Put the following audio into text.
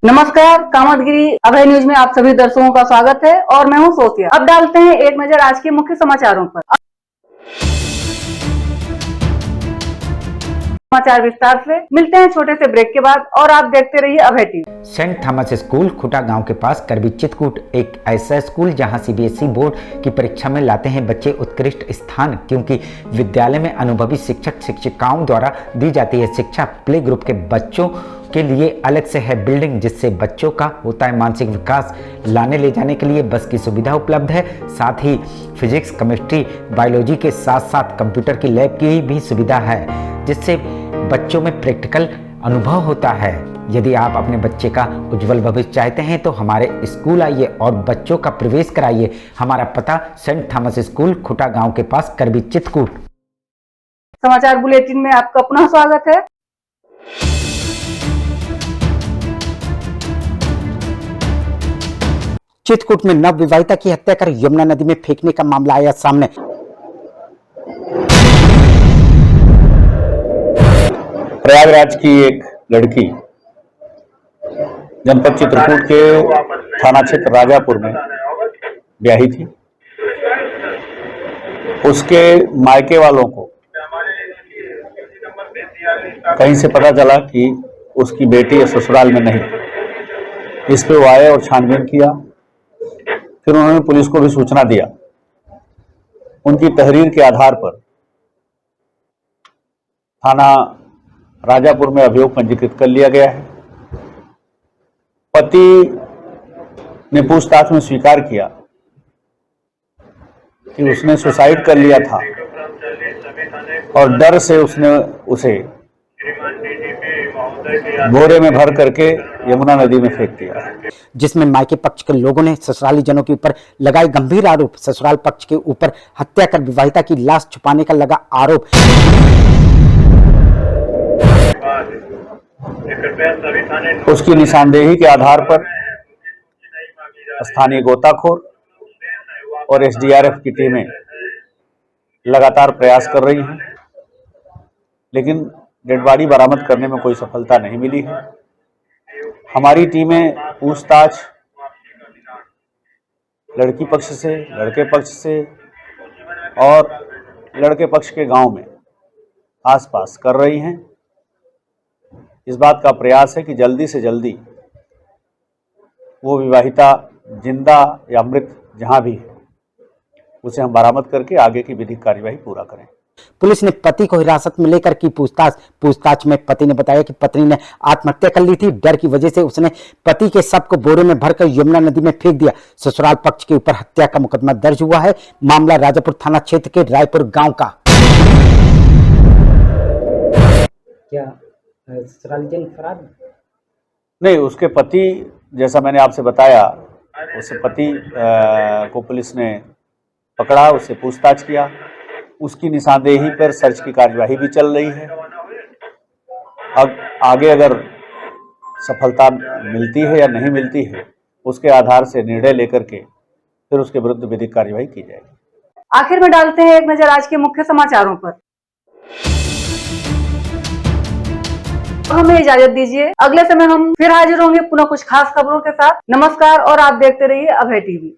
नमस्कार, कामतगिरी अभय न्यूज में आप सभी दर्शकों का स्वागत है और मैं हूं सोफिया। अब डालते हैं एक नजर आज के मुख्य समाचारों पर। समाचार विस्तार से मिलते हैं छोटे से ब्रेक के बाद और आप देखते रहिए अभय टीवी। सेंट थॉमस स्कूल खुटा गांव के पास करबी चित्रकूट एक ऐसा स्कूल जहां सीबीएसई बोर्ड की परीक्षा में लाते हैं बच्चे उत्कृष्ट स्थान, क्योंकि विद्यालय में अनुभवी शिक्षक शिक्षिकाओं द्वारा दी जाती है शिक्षा। प्ले ग्रुप के बच्चों के लिए अलग से है बिल्डिंग, जिससे बच्चों का होता है मानसिक विकास। लाने ले जाने के लिए बस की सुविधा उपलब्ध है, साथ ही फिजिक्स, केमिस्ट्री, बायोलॉजी के साथ साथ कंप्यूटर की लैब की भी सुविधा है, जिससे बच्चों में प्रैक्टिकल अनुभव होता है। यदि आप अपने बच्चे का उज्जवल भविष्य चाहते हैं तो हमारे स्कूल आइए और बच्चों का प्रवेश कराइए। हमारा पता सेंट थॉमस स्कूल खुटा गांव के पास करबी चित्रकूट। समाचार बुलेटिन में आपका पुनः स्वागत है। चित्रकूट में नव विवाहिता की हत्या कर यमुना नदी में फेंकने का मामला आया सामने। प्रयागराज की एक लड़की जनपद चित्रकूट के थाना क्षेत्र राजापुर में ब्याही थी। उसके मायके वालों को कहीं से पता चला कि उसकी बेटी ससुराल में नहीं। इस पे वो आए और छानबीन किया। फिर उन्होंने पुलिस को भी सूचना दिया। उनकी तहरीर के आधार पर थाना राजापुर में अभियोग पंजीकृत कर लिया गया है। पति ने पूछताछ में स्वीकार किया कि उसने सुसाइड कर लिया था और डर से उसने उसे बोरे में भर करके यमुना नदी में फेंक दिया, जिसमें मायके पक्ष के लोगों ने ससुराली जनों के ऊपर लगाए गंभीर आरोप। ससुराल पक्ष के ऊपर हत्या कर विवाहिता की लाश छुपाने का लगा आरोप। उसकी निशानदेही के आधार पर स्थानीय गोताखोर और एसडीआरएफ की टीमें लगातार प्रयास कर रही हैं, लेकिन डेड बॉडी बरामद करने में कोई सफलता नहीं मिली है। हमारी टीमें पूछताछ लड़की पक्ष से, लड़के पक्ष से और लड़के पक्ष के गांव में आसपास कर रही हैं। इस बात का प्रयास है कि जल्दी से जल्दी वो विवाहिता जिंदा या मृत जहां भी है उसे हम बरामद करके आगे की विधिक कार्यवाही पूरा करें। पुलिस ने पति को हिरासत में लेकर की पूछताछ में पति ने बताया कि पत्नी ने आत्महत्या कर ली थी। डर की वजह से उसने पति के शव को बोरे में भरकर यमुना नदी में फेंक दिया। ससुराल पक्ष के ऊपर हत्या का मुकदमा दर्ज हुआ है। मामला राजापुर थाना क्षेत्र के रायपुर गांव का। क्या ससुराल जन फरार नहीं, उसके पति, जैसा मैंने आपसे बताया, उसके पति को पुलिस ने पकड़ा, उससे पूछताछ किया। उसकी निशानदेही पर सर्च की कार्यवाही भी चल रही है। अब आगे अगर सफलता मिलती है या नहीं मिलती है, उसके आधार से निर्णय लेकर के फिर उसके विरुद्ध विधिक कार्यवाही की जाएगी। आखिर में डालते हैं एक नजर आज के मुख्य समाचारों पर। हमें इजाजत दीजिए, अगले समय हम फिर हाजिर होंगे पुनः कुछ खास खबरों के साथ। नमस्कार और आप देखते रहिए अभय टीवी।